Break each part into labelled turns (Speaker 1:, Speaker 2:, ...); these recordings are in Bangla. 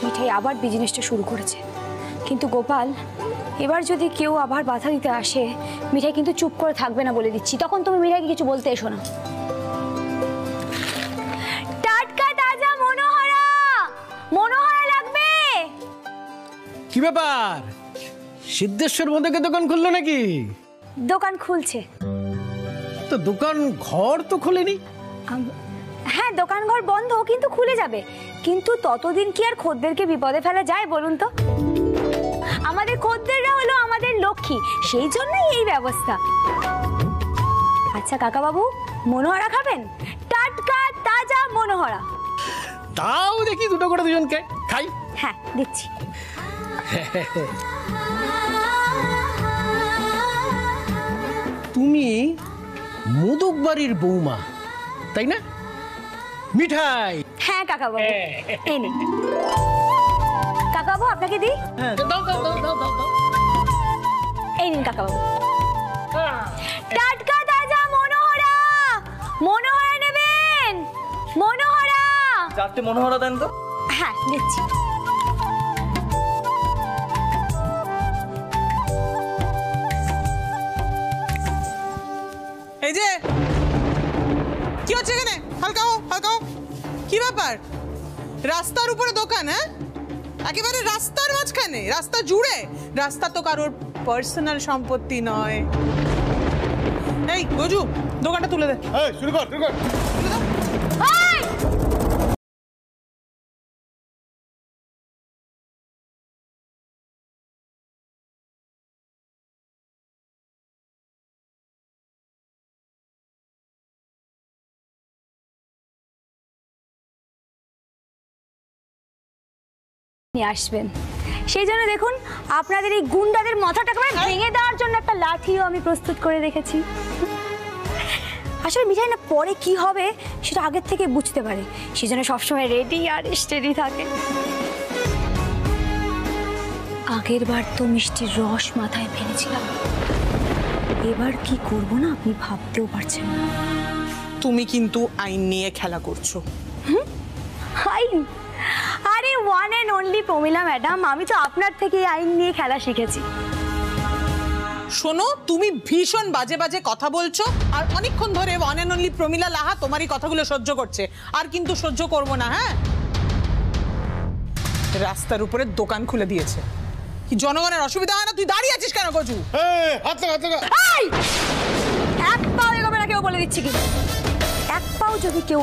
Speaker 1: মিঠাই আবার বিজনেসটা শুরু করেছে, কিন্তু গোপাল এবার যদি কেউ আবার বাধা দিতে আসে, মিঠাই কিন্তু চুপ করে থাকবে না বলে দিচ্ছি। তখন তুমি মিঠাইকে কিছু বলতে এসো না। টাটকা তাজা মনোহরা, মনোহরা লাগবে।
Speaker 2: কি ব্যাপার, সিদ্ধেশ্বর মোদকের দোকান খুললো নাকি?
Speaker 1: দোকান খুলছে
Speaker 2: তো দোকান ঘর তো খোলেনি।
Speaker 1: হ্যাঁ, দোকান ঘর বন্ধ, কিন্তু খুলে যাবে। কিন্তু ততদিন কি আর খদ্দেরকে বিপদে ফেলা যায় বলুন তো? আমাদের খদ্দেররা হলো আমাদের লক্ষ্মী, সেই জন্যই এই ব্যবস্থা। আচ্ছা কাকা বাবু, মনোহরা খাবেন? টাটকা তাজা মনোহরা।
Speaker 2: তাও দেখি দুটো করে দুজনকে খাই।
Speaker 1: হ্যাঁ দিচ্ছি।
Speaker 2: তুমি মোদক বাড়ির বৌমা, তাই না? মিঠাই।
Speaker 1: হ্যাঁ কাকা বাবু, এই নিন। কাকা বাবু আপনাকে দিই? এই নিন কাকা বাবু। টাটকা তাজা মনোহরা, মনোহরা নেবেন? মনোহরা
Speaker 3: 4টে মনোহরা দেন তো।
Speaker 1: হ্যাঁ দিচ্ছি।
Speaker 4: এই যে কি হচ্ছে এখানে? হালকা হও, হালকা হও। কি ব্যাপার? রাস্তার উপরে দোকান? হ্যাঁ, একেবারে রাস্তার মাঝখানে, রাস্তা জুড়ে। রাস্তা তো কারোর পার্সোনাল সম্পত্তি নয়। এই গজু, দোকানটা তুলে দে।
Speaker 5: শুরু কর, শুরু কর।
Speaker 1: নিয়ে আসবেন, সেই জন্য দেখুন আপনাদের এই গুন্ডাদের মাথাটা ভেঙে দেওয়ার জন্য একটা লাঠিও আমি প্রস্তুত করে রেখেছি। আসলে মিঠাই না পরে কি হবে সেটা আগের থেকে বুঝতে পারে, সেজন্য সবসময় রেডি আর স্টেডি থাকে। আগের বার তো মিষ্টির রস মাথায় ফেলেছিলাম, এবার কি করব না আপনি ভাবতেও পারছেন না।
Speaker 4: তুমি কিন্তু আইন নিয়ে খেলা করছো।
Speaker 1: আইন? আরে one and only Pramila madam, আমি তো আপনার থেকে আইন নিয়ে খেলা শিখেছি।
Speaker 4: শোনো, তুমি ভীষণ বাজে বাজে কথা বলছো, আর অনেকক্ষণ ধরে ওয়ান অ্যান্ড অনলি প্রমিলা লাহা তোমারই কথাগুলো সহ্য করছে, আর কিন্তু সহ্য করবো না। হ্যাঁ, রাস্তার উপরে দোকান খুলে দিয়েছে, কি জনগণের অসুবিধা হয় না? তুই দাঁড়িয়ে আছিস কেন গজু?
Speaker 1: এক পাও এগোবে না কেউ, বলে দিচ্ছি কি। এক পাও যদি কেউ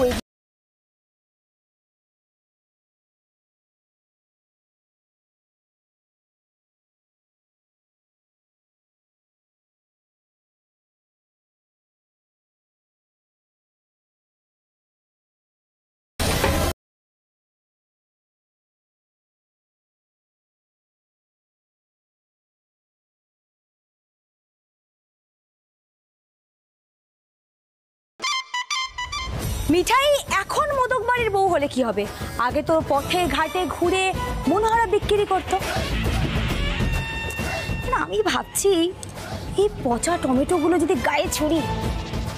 Speaker 1: মিঠাই এখন মোদক বাড়ির বউ হলে কি হবে? আগে তো পথে ঘাটে ঘুরে মনোহরা বিক্রি করতো। না, আমি ভাবছি এই পচা টমেটোগুলো যদি গায়ে ছুরি,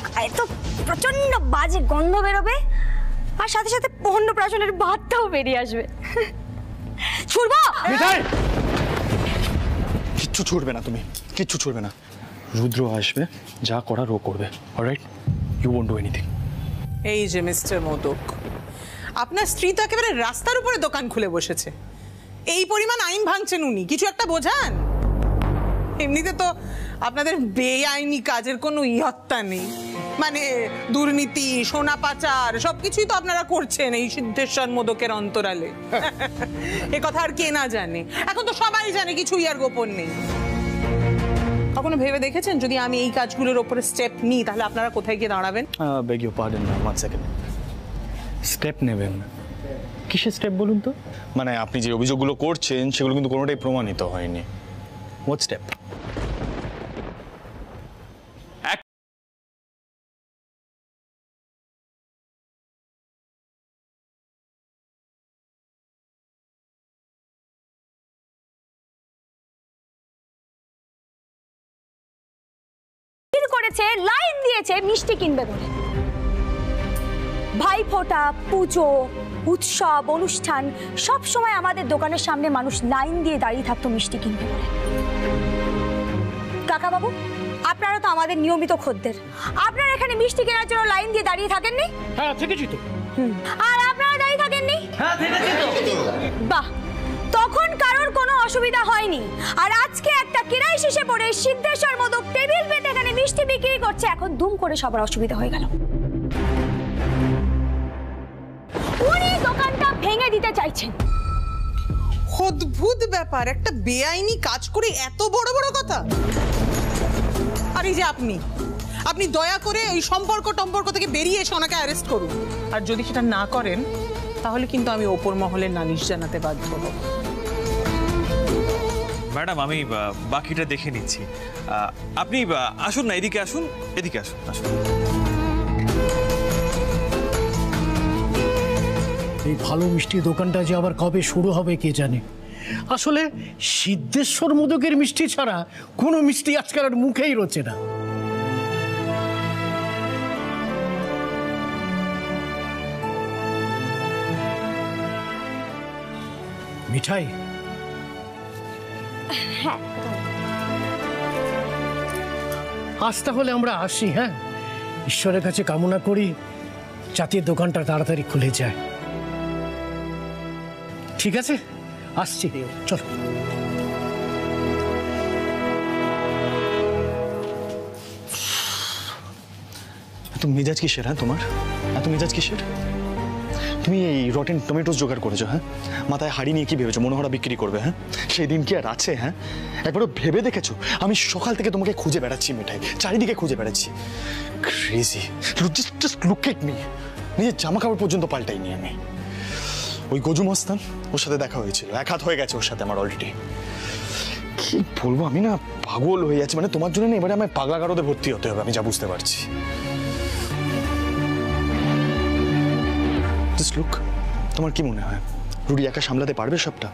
Speaker 1: গায়ে তো প্রচন্ড বাজে গন্ধ বেরোবে, আর সাথে সাথে অন্নপ্রাশনের ভাতটাও বেরিয়ে আসবে। ছুড়বো?
Speaker 5: মিঠাই, কিচ্ছু ছুটবে না, তুমি কিচ্ছু ছুটবে না। রুদ্র আসবে, যা করার ও করবে। Alright, you won't do anything.
Speaker 4: এই যে মিস্টার মোদক, আপনার স্ত্রী তো একেবারে রাস্তার উপরে দোকান খুলে বসেছে, এই পরিমাণ আইন ভাঙছেন উনি, কিছু একটা বোঝান। এমনিতে তো আপনাদের বেআইনি কাজের কোনো ইহত্তা নেই, মানে দুর্নীতি, সোনা পাচার সবকিছুই তো আপনারা করছেন এই সিদ্ধেশ্বর মোদকের অন্তরালে। এ কথা আর কে না জানে? এখন তো সবাই জানে, কিছুই আর গোপন নেই। কখনো ভেবে দেখেছেন যদি আমি এই কাজগুলোর ওপরে স্টেপ নিই তাহলে আপনারা কোথায় গিয়ে দাঁড়াবেন?
Speaker 5: Beg your pardon ma'am, 1 second. Step নেবেন? কিসের স্টেপ বলুন তো? মানে আপনি যে অভিযোগগুলো করছেন সেগুলো কিন্তু কোনোটাই প্রমাণিত হয়নি। What step?
Speaker 1: করেছে, লাইন দিয়েছে মিষ্টি কিনবে বলে। ভাইফোঁটা, পুজো, উৎসব, অনুষ্ঠান সব সময় আমাদের দোকানের সামনে মানুষ লাইন দিয়ে দাঁড়িয়ে থাকতো মিষ্টি কিনতে বলে। কাকা বাবু, আপনারা তো আমাদের নিয়মিত খদ্দের, আপনারা এখানে মিষ্টি কেনার জন্য লাইন দিয়ে দাঁড়িয়ে থাকেননি?
Speaker 2: হ্যাঁ, থেকেছি তো।
Speaker 1: আর আপনারা দাঁড়িয়ে থাকেননি?
Speaker 3: হ্যাঁ থেকেছি তো।
Speaker 1: বাহ, তখন কারোর কোনো অসুবিধা হয়নি। আর আজকে একটা কেরাই শেষে পড়ে সিদ্ধেশ্বর মোদক টেবিল পেতে এখানে মিষ্টি বিক্রি করছে, এখন দুম করে সবার অসুবিধা হয়ে গেল। উনি দোকানটা ভেঙে দিতে চাইছেন।
Speaker 4: অদ্ভুত ব্যাপার, একটা বেআইনি কাজ করে এত বড় বড় কথা। আর এই যে আপনি দয়া করে এই সম্পর্ক থেকে বেরিয়ে এসে ওনাকে অ্যারেস্ট করুন। আর যদি সেটা না করেন তাহলে কিন্তু আমি ওপর মহলের নালিশ জানাতে বাধ্য হব।
Speaker 6: ম্যাডাম, আমি বাকিটা দেখে নিচ্ছি। আপনি আসুন না, এদিকে আসুন, এদিকে আসুন।
Speaker 2: এই ভালো মিষ্টির দোকানটা যে আবার কবে শুরু হবে কে জানে। আসলে সিদ্ধেশ্বর মোদকের মিষ্টি ছাড়া কোনো মিষ্টি আজকাল আর মুখেই রোচে না। মিঠাই, আজ তাহলে আমরা আসি। হ্যাঁ, ঈশ্বরের কাছে কামনা করি যাতে দোকানটা তাড়াতাড়ি খুলে যায়। ঠিক আছে, আসছি, চলো।
Speaker 5: এত মেজাজ কিসের? হ্যাঁ, তোমার এত মেজাজ কিসের? তুমি এই রটেন টমেটোস জোগাড় করেছো? হ্যাঁ, মাথায় হাড়ি নিয়ে কি ভেবেছো মনোহরা বিক্রি করবে? হ্যাঁ, সেই দিন কি আর আছে? হ্যাঁ, একবারও ভেবে দেখেছো? আমি সকাল থেকে তোমাকে খুঁজে বেড়াচ্ছি মিঠাই, চারিদিকে খুঁজে বেড়াচ্ছি। Crazy, just look at me. নিজের জামা কাপড় পর্যন্ত পাল্টাইনি আমি। ওই গজু মস্তান, ওর সাথে দেখা হয়েছিল, এক হাত হয়ে গেছে ওর সাথে আমার অলরেডি। কি বলবো, আমি না পাগল হয়ে যাচ্ছি। মানে তোমার জন্য না এবারে আমার পাগলা গারদে ভর্তি হতে হবে, আমি যা বুঝতে পারছি। জাস্ট লুক, তোমার কি মনে হয় রুডি একা সামলাতে পারবে সবটা?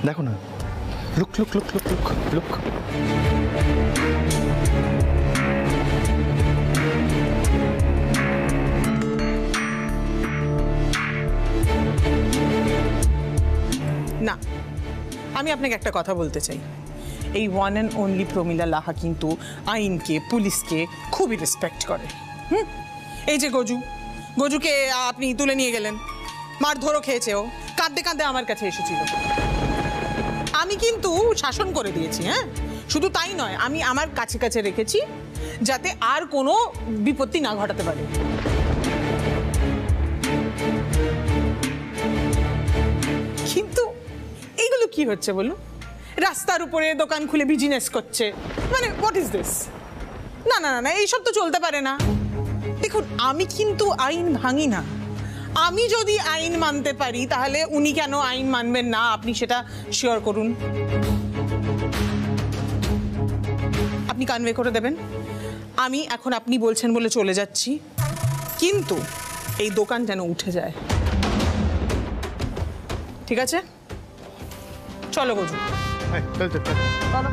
Speaker 5: দেখো না, look look look look look look.
Speaker 4: না, আমি আপনাকে একটা কথা বলতে চাই। এই ওয়ান অ্যান্ড অনলি প্রমিলা লাহা কিন্তু আইনকে, পুলিশকে খুবই রেসপেক্ট করে। এই যে গজুকে আপনি তুলে নিয়ে গেলেন, মারধরও খেয়েছে, ও কাঁদতে কাঁদতে আমার কাছে এসেছিল। আমি কিন্তু শাসন করে দিয়েছি। হ্যাঁ, শুধু তাই নয়, আমি আমার কাছে কাছে রেখেছি যাতে আর কোনো বিপত্তি না ঘটাতে পারে। কিন্তু এইগুলো কি হচ্ছে বলুন? রাস্তার উপরে দোকান খুলে বিজনেস করছে, মানে হোয়াট ইজ দিস? না না না, এইসব তো চলতে পারে না। দেখুন, আমি কিন্তু আইন ভাঙি না। আমি যদি আইন মানতে পারি তাহলে উনি কেন আইন মানবেন না? আপনি সেটা শিওর করুন। আপনি কনভে করে দেবেন। আমি এখন আপনি বলছেন বলে চলে যাচ্ছি, কিন্তু এই দোকান যেন উঠে যায়। ঠিক আছে, চলো গজু। চলো।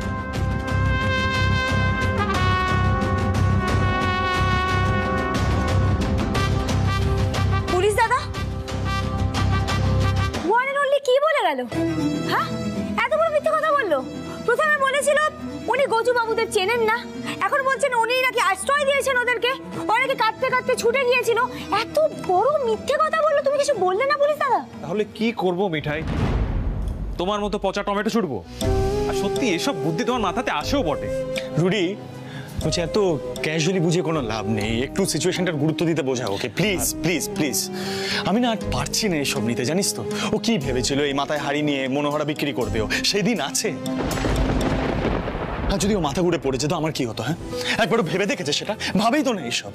Speaker 1: পুলিশ দাদা, ওয়ান এন্ড অনলি কি বলে গেল? হ্যাঁ, এত বড় মিথ্যে কথা বললো। প্রথমে বলেছিল উনি গজু বাবুদের চেনেন না, এখন বলছেন উনি নাকি আশ্রয় দিয়েছেন ওদেরকে, ওরা নাকি কাঁদতে কাঁদতে ছুটে গিয়েছিল। এত বড় মিথ্যে কথা বললো, তুমি কিছু বললে না পুলিশ দাদা?
Speaker 6: তাহলে কি করব মিঠাই? তোমার মতো পচা টমেটো ছুটবো? আর সত্যি এসব বুদ্ধি তোমার মাথাতে আসেও বটে।
Speaker 5: রুডি, বলছি এত ক্যাজুয়ালি বুঝে কোনো লাভ নেই, একটু সিচুয়েশনটার গুরুত্ব দিতে বোঝাও ওকে, প্লিজ প্লিজ প্লিজ। আমি না আর পারছি না এসব নিতে, জানিস তো। ও কি ভেবেছিল এই মাথায় হাড়ি নিয়ে মনোহরা বিক্রি করবে? ও সেদিন আছে। আর যদি ও মাথা ঘুরে পড়েছে তো আমার কি হতো? হ্যাঁ, একবারও ভেবে দেখেছে সেটা? ভাবেই তো না এইসব।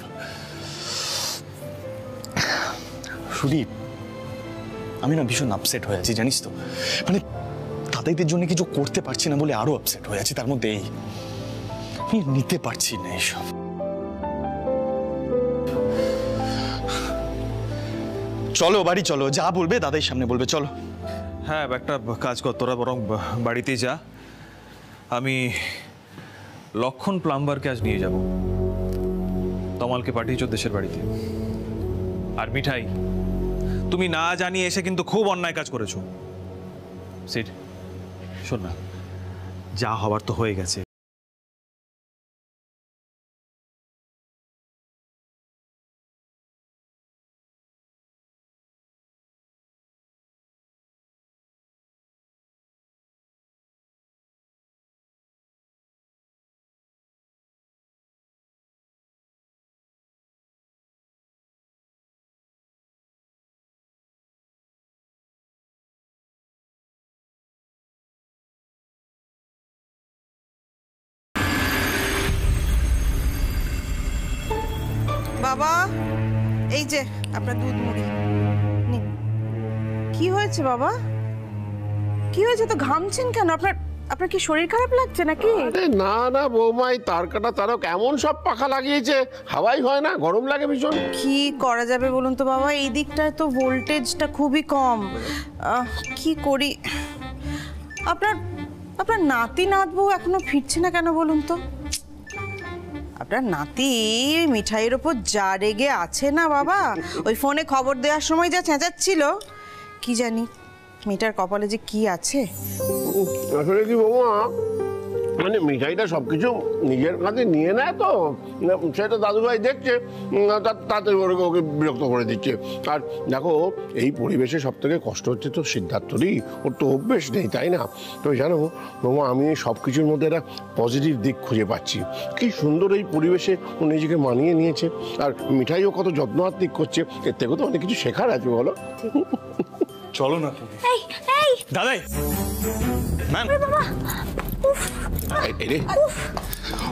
Speaker 5: রুডি, আমি না ভীষণ আপসেট হয়ে আছি, জানিস তো। মানে তাদের জন্য কিছু করতে পারছি না বলে আরো আপসেট হয়ে আছি। তার মধ্যে এই আমি নিতে পারছি না এসব। চলো বাড়ি চলো, যা বলবে দাদার সামনে বলবে, চলো।
Speaker 6: হ্যাঁ, একটা কাজ কর, তোরা বরং বাড়িতে যা। আমি লক্ষণ প্লাম্বারকে আজ নিয়ে যাব। তমালকে পাঠিয়েছ দেশের বাড়িতে। আর মিঠাই, তুমি না জানিয়ে এসে কিন্তু খুব অন্যায় কাজ করেছো। সিট, শোন না, যা হওয়ার তো হয়ে গেছে।
Speaker 4: বাবা, এই যে আপনার দুধ মুড়ি নিন। কি হয়েছে বাবা? কি হয়েছে? তো ঘামছেন কেন? আপনার আপনার কি শরীর খারাপ লাগছে নাকি?
Speaker 7: না না বৌমাই, তার কাটা তারও কেমন সব পাখা লাগিয়েছে, হাওয়াই হয় না, গরম লাগে ভীষণ।
Speaker 4: কি করা যাবে বলুন তো বাবা, এই দিকটায় তো ভোল্টেজটা খুবই কম। কি করি? আপনার আপনার নাতি নাতবউ এখনো ফিরছে না কেন বলুন তো? আপনার নাতি মিঠাইয়ের ওপর যা রেগে আছে না বাবা, ওই ফোনে খবর দেওয়ার সময় যা চেঁচাচ্ছিল, কি জানি মেয়েটার কপালে যে কি আছে।
Speaker 7: আসলে কি বৌমা, মানে মিঠাইটা সবকিছু নিজের কাছে নিয়ে নেয় তো, সেটা দাদুভাই দেখছে, তাতে ওকে বিরক্ত করে দিচ্ছে। আর দেখো, এই পরিবেশে সব থেকে কষ্ট হচ্ছে তো সিদ্ধার্থরই, ওর তো অভ্যেস নেই, তাই না? তো জানো বৌমা, আমি সব কিছুর মধ্যে একটা পজিটিভ দিক খুঁজে পাচ্ছি। কি সুন্দর এই পরিবেশে ও নিজেকে মানিয়ে নিয়েছে, আর মিঠাইও কত যত্নআত্তিক করছে। এর থেকে তো অনেক কিছু শেখার আছে, বলো?
Speaker 5: চলো না দাদাই, ম্যাম,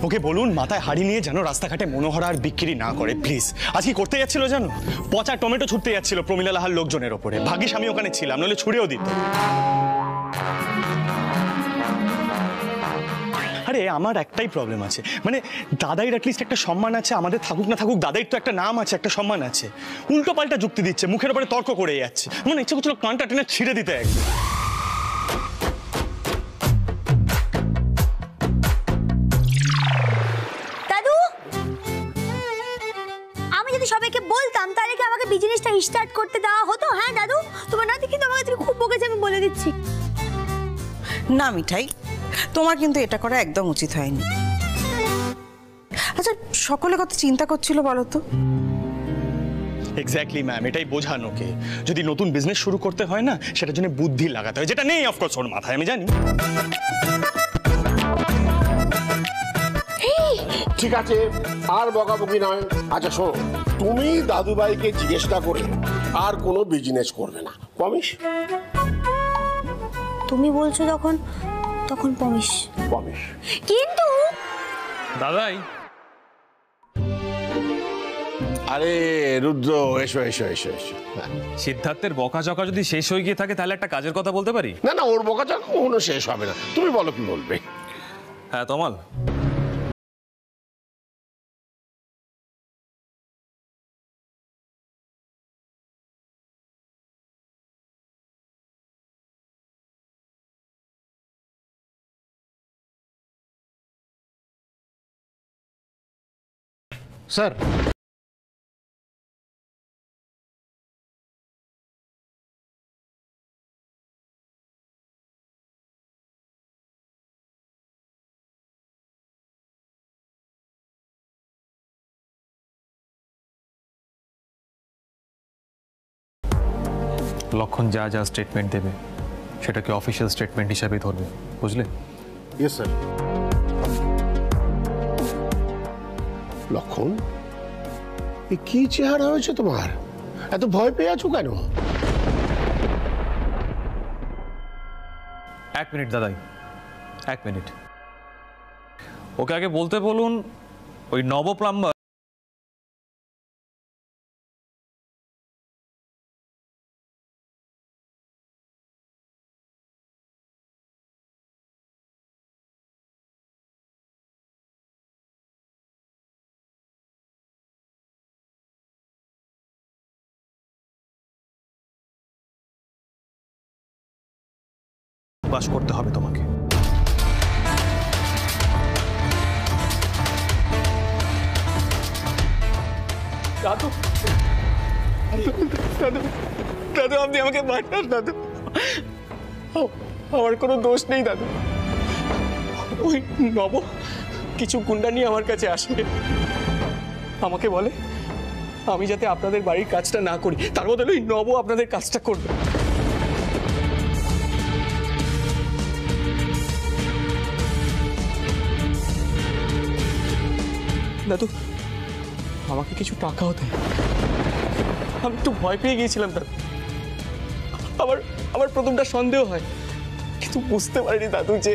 Speaker 5: ওকে বলুন মাথায় হাড়ি নিয়ে যেন রাস্তাঘাটে মনোহরা আর বিক্রি না করে, প্লিজ। আজ কি করতে যাচ্ছিল জানো? পচা টমেটো ছুটতে যাচ্ছিল প্রমিলা লাহার লোকজনের ওপরে। ভাগ্যিস আমি ওখানে ছিলাম, নইলে ছুড়েও দিত। আরে আমার একটাই প্রবলেম আছে, মানে দাদাইর অ্যাটলিস্ট একটা সম্মান আছে, আমাদের থাকুক না থাকুক দাদাইর তো একটা নাম আছে, একটা সম্মান আছে। উল্টো পাল্টা যুক্তি দিচ্ছে, মুখের উপরে তর্ক করে যাচ্ছে। মানে ইচ্ছে করছিল কানটা টেনে ছিঁড়ে দিতে একদম।
Speaker 1: দাদু, আমি যদি সবাইকে বলতাম তাহলে কি আমাকে বিজনেসটা স্টার্ট করতে দেওয়া হতো? হ্যাঁ দাদু, তোমার নাতি কিন্তু আমাকে তুমি খুব বকেছে, আমি বলে দিচ্ছি।
Speaker 4: না মিঠাই, তোমার কিন্তু এটা করা একদম উচিত হয়নি। আচ্ছা, সকলে কত চিন্তা করছিল বলো তো?
Speaker 5: এক্স্যাক্টলি ম্যাম, এটাই বোঝানো কে, যদি নতুন বিজনেস শুরু করতে হয় না, সেটার জন্য বুদ্ধি লাগাতে হয়, যেটা নেই অফকোর্স ওর মাথায়, আমি জানি।
Speaker 7: ঠিক আছে, আর বকাবকি নয়। আচ্ছা শোনো, তুমি দাদুভাইকে জিজ্ঞেসটা করে আর কোনো বিজনেস করবে না, প্রমিস?
Speaker 1: তুমি বলছো তখন তখন প্রমিস।
Speaker 7: প্রমিস।
Speaker 1: কিন্তু
Speaker 6: দাদাই,
Speaker 7: আরে রুদ্র, এসো এসো এসো এসো।
Speaker 6: সিদ্ধার্থের বকাঝকা যদি শেষ হয়ে গিয়ে থাকে তাহলে একটা কাজের কথা বলতে পারি?
Speaker 7: না না, ওর বকাঝকা কখনো শেষ হবে না, তুমি বলো কি বলবে।
Speaker 6: হ্যাঁ তমাল,
Speaker 2: স্যার,
Speaker 6: লক্ষণ যা যা স্টেটমেন্ট দেবে সেটাকে অফিসিয়াল স্টেটমেন্ট হিসাবে ধরবে, বুঝলে?
Speaker 7: Yes sir. লক্ষণ, এ কি চেহারা হয়েছে তোমার? এত ভয় পেয়ে আছো কেন?
Speaker 6: এক মিনিট দাদাই, এক মিনিট। ওকে আগে বলতে বলুন ওই নব প্লাম্বার বাস করতে হবে তোমাকে।
Speaker 2: দাদু,
Speaker 5: দাদু দাদু আপনি আমাকে বাঁচান দাদু, আমার কোনো দোষ নেই দাদু। ওই নব কিছু গুন্ডা নিয়ে আমার কাছে আসে, আমাকে বলে আমি যাতে আপনাদের বাড়ির কাজটা না করি, তার বদলে ওই নব আপনাদের কাজটা করবে। দাদু আমাকে কিছু টাকাও দেয়, আমি একটু ভয় পেয়ে গিয়েছিলাম দাদু। আমার প্রথমটা সন্দেহ হয়, কিন্তু বুঝতে পারিনি দাদু যে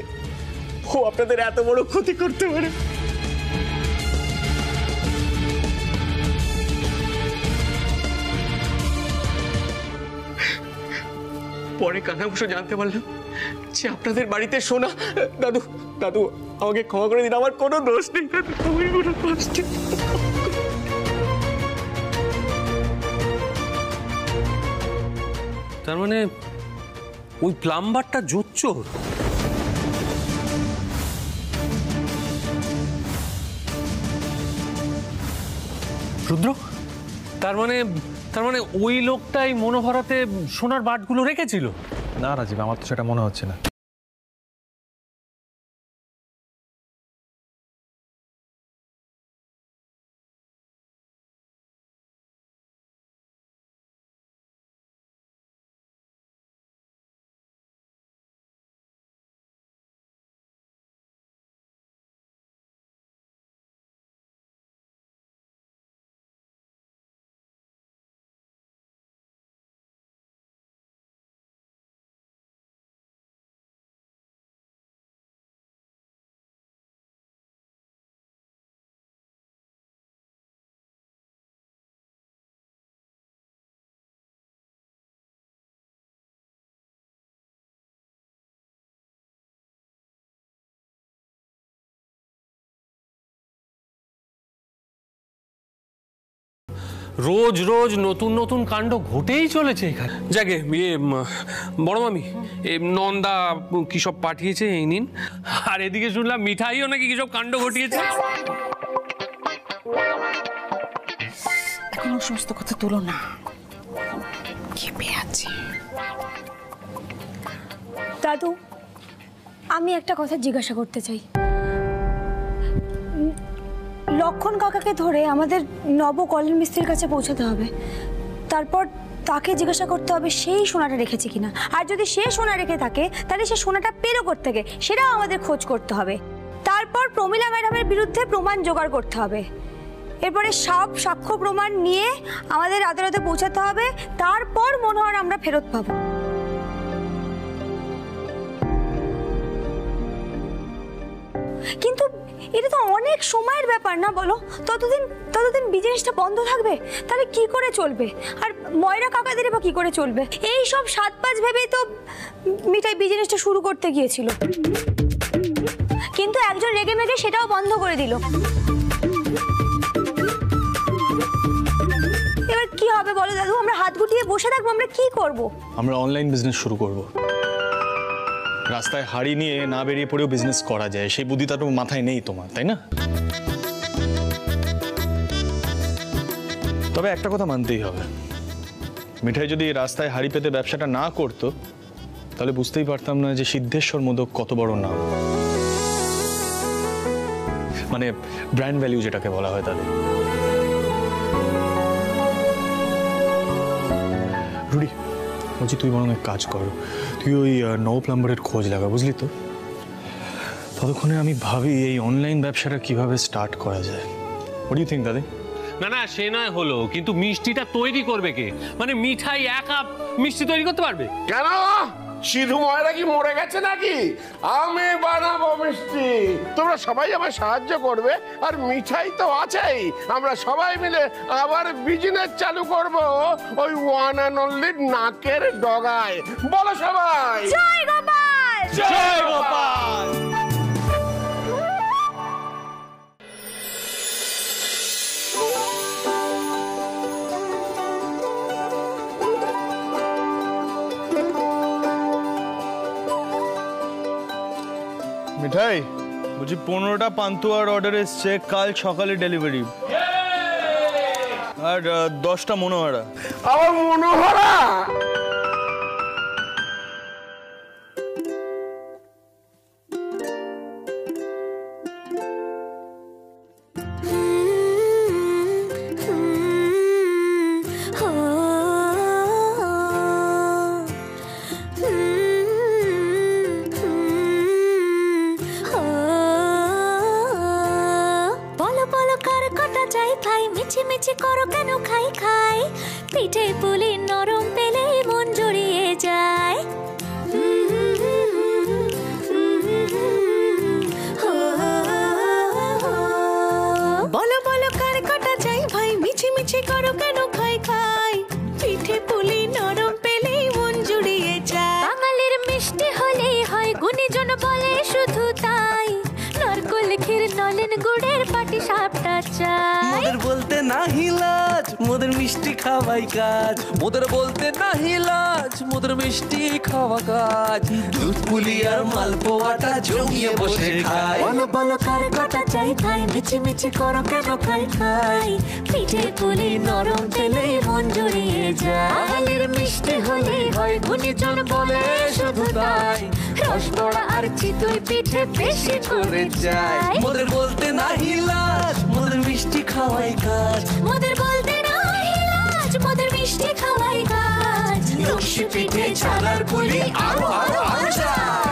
Speaker 5: ও আপনাদের এত বড় ক্ষতি করতে পারে। পরে কানাঘুষ জানতে পারলাম যে আপনাদের বাড়িতে সোনা। দাদু দাদু আমাকে ক্ষমা করে দিন, আমার কোনো দোষ নেই দাদু, আমার কোনো দোষ নেই।
Speaker 8: তার মানে ওই প্লাম্বারটা জোচ্চোর? রুদ্র, তার মানে ওই লোকটাই মনোহরাতে সোনার বাটগুলো রেখেছিল?
Speaker 6: না রাজীব, আমার তো সেটা মনে হচ্ছে না।
Speaker 8: রোজ রোজ নতুন নতুন কাণ্ড ঘটেই চলেছে এখানে। যাকে বড় মামি নন্দা কি সব পাঠিয়েছে এই নিন, আর এদিকে শুনলাম মিঠাইও নাকি কি সব কাণ্ড ঘটিয়েছে।
Speaker 9: এখন সমস্ত কথা তুলো না, খেপে আছে।
Speaker 1: দাদু, আমি একটা কথা জিজ্ঞাসা করতে চাই। লক্ষণ কাকাকে ধরে আমাদের নব কলের মিস্ত্রির কাছে পৌঁছাতে হবে, তারপর তাকে জিজ্ঞাসা করতে হবে সেই সোনাটা রেখেছে কিনা, আর যদি সে সোনা রেখে থাকে তাহলে সে সোনাটা পেলো কোত্থেকে সেটাও আমাদের খোঁজ করতে হবে। তারপর প্রমীলা ম্যাডামের বিরুদ্ধে প্রমাণ জোগাড় করতে হবে। এরপরে সব সাক্ষ্য প্রমাণ নিয়ে আমাদের আদালতে পৌঁছাতে হবে, তারপর মনোহর আমরা ফেরত পাবো। কিন্তু এটা তো অনেক সময়ের ব্যাপার না বলো? ততদিন বিজনেসটা বন্ধ থাকবে, তাহলে কি করে চলবে? আর ময়রা কাকাদের বা কি করে চলবে? এই সব 7-5 ভেবেই তো মিঠাই বিজনেসটা শুরু করতে গিয়েছিল, কিন্তু একজন রেগে মেগে সেটাও বন্ধ করে দিল। এবার কি হবে বলো দাদু? আমরা হাত গুটিয়ে বসে থাকবো? আমরা কি করব?
Speaker 5: আমরা অনলাইন বিজনেস শুরু করব। রাস্তায় হাড়ি নিয়ে না বেরিয়ে পড়েও বিজনেস করা যায়, সেই বুদ্ধিটা তো মাথায় নেই তোমার, তাই না? তবে একটা কথা মানতেই হবে, মিঠাই যদি রাস্তায় হাড়ি পেতে ব্যবসাটা না করতো তাহলে বুঝতেই পারতাম না যে সিদ্ধেশ্বর মোদক কত বড় নাম, মানে ব্র্যান্ড ভ্যালু যেটাকে বলা হয় তাদের। রুডি বলছি, তুই বরং এক কাজ কর, তুই ওই নব প্লাম্বারের খোঁজ লাগা, বুঝলি তো? ততক্ষণে আমি ভাবি এই অনলাইন ব্যবসাটা কিভাবে স্টার্ট করা যায়। হোয়াট ডু ইউ থিংক দাদি?
Speaker 8: না সে নয় হলো, কিন্তু মিষ্টিটা তৈরি করবে কে? মানে মিঠাই একা মিষ্টি তৈরি করতে পারবে?
Speaker 7: কেন সিধু ময়রা কি মরে গেছে নাকি? আমি বানাবো মিষ্টি, তোমরা সবাই আমায় সাহায্য করবে, আর মিঠাই তো আছেই। আমরা সবাই মিলে আবার বিজনেস চালু করব ওই ওয়ান অ্যান্ড অনলি নাকের ডগায়। বলো সবাই
Speaker 1: জয় গোপাল!
Speaker 5: জয় গোপাল! মিঠাই বলছি 15টা পান্তুয়ার অর্ডার এসছে, কাল সকালে ডেলিভারি।
Speaker 3: আর 10টা মনোহরা।
Speaker 7: আবার মনোহরা?
Speaker 10: মিছি করো কেন খাই খাই, পিঠে পুলি নরম পেলে মন জড়িয়ে যায়। বলো বলো কার কাটা চাই ভাই, মিছি মিছি করো কেন খাই খাই, পিঠে পুলি নরম পেলে মন জড়িয়ে যায়। বাঙালির মিষ্টি হলেই হয়, গুণীজন বলে শুধু তাই, নারকোল ক্ষীর নলেন গুড়ের পাটি সাপটা চাই।
Speaker 11: মোদের বলতে নাহি লাজ, মোদের মিষ্টি খাওয়াই কাজ, মোদের বলতে নাহি লাজ, মোদের মিষ্টি খাওয়া কাজ। দুধ পুলি আর মালপোয়াটা জমিয়ে বসে খাই।
Speaker 10: বলো বলো কার কটা চাই ভাই, মিছি মিছি করো কেন খাই খাই, পিঠে পুলি নরম পেলে মন জড়িয়ে যায়। বাঙালির মিষ্টি হলেই হয়, গুণীজন বলে শুধু তাই, রসবড়া আর চিতই পিঠে বেশি করে যায়।
Speaker 11: মোদের বলতে নাহি লাজ, মোদের মিষ্টি খাওয়াই কাজ,
Speaker 10: মোদের বলতে নাহি লাজ, মোদের মিষ্টি খাওয়াই কাজ।
Speaker 11: লক্ষ্মী পিঠে ছানার পুলি আরো আরো আরো চাই।